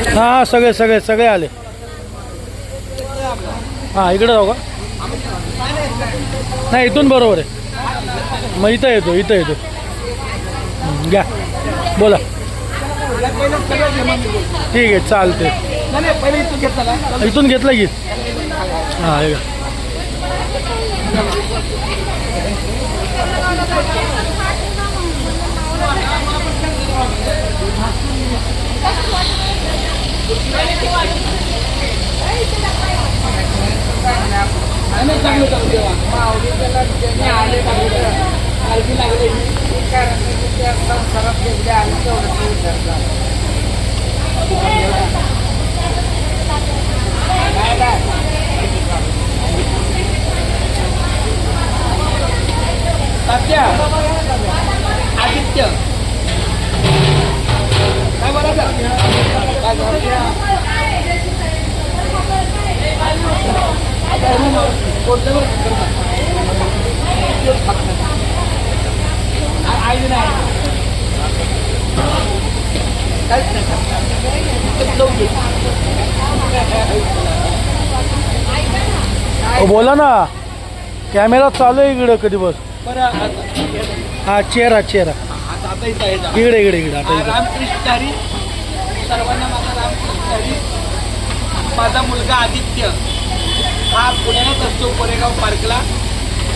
हां सगळे सगळे सगळे आले. हां इकडे जाऊ का? नाही इथून बरोबर आहे. मग इथं येतो इथं येतो. घ्या बोला. ठीक आहे चालते. इथून घेतलं की. हां हे आदित्य काय बोलायचं बोला ना. कॅमेरा चालू आहे इकडं कधी बस. हा चेहरा चेहरा इकडे इकडे इकडे. आता रामकृष्ण हरी सर्वांना माझा रामकृष्ण हरी. माझा मुलगा आदित्य हा पुण्यात असतो कोरेगाव पार्कला.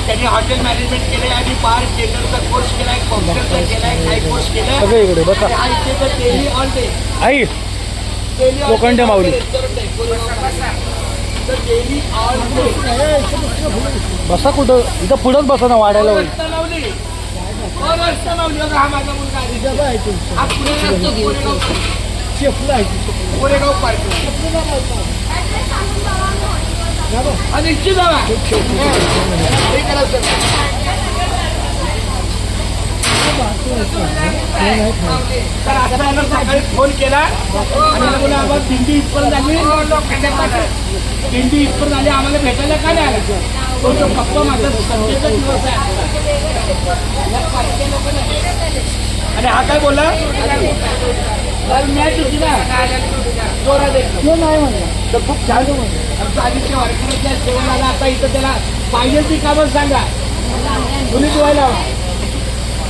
त्यांनी हॉटेल मॅनेजमेंट केले आणि बार टेंडरचा कोर्स केलाय, कॉम्प्युटरचा केलाय, काही कोर्स केलाय. सगळे इकडे बसा. हा इथे तर daily all day I Lokhande Mauli daily all day बसा. कुठं इथं पुढंच बसा ना वाढायला होईल. लावली हा माझा मुलगा आदित्य. हा पुण्यात असतो कोरेगाव पार्क. निश्चित तर आता सकाळी फोन केला आणि आम्हाला दिंडी इथपर्यंत झाली. दिंडी इथपर्यंत झाली आम्हाला भेटायला का नाही आला. तो जो पप्पा माझा संडेचा दिवस आहे. आणि हा काय बोला मॅच होती ना नाही म्हणलं तर खूप छान आमचं आदित्य वारकऱ्याच्या सेवनाला. आता इथं त्याला पाहिजे ती कामं सांगा. मुली धुवायला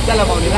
त्याला पावली.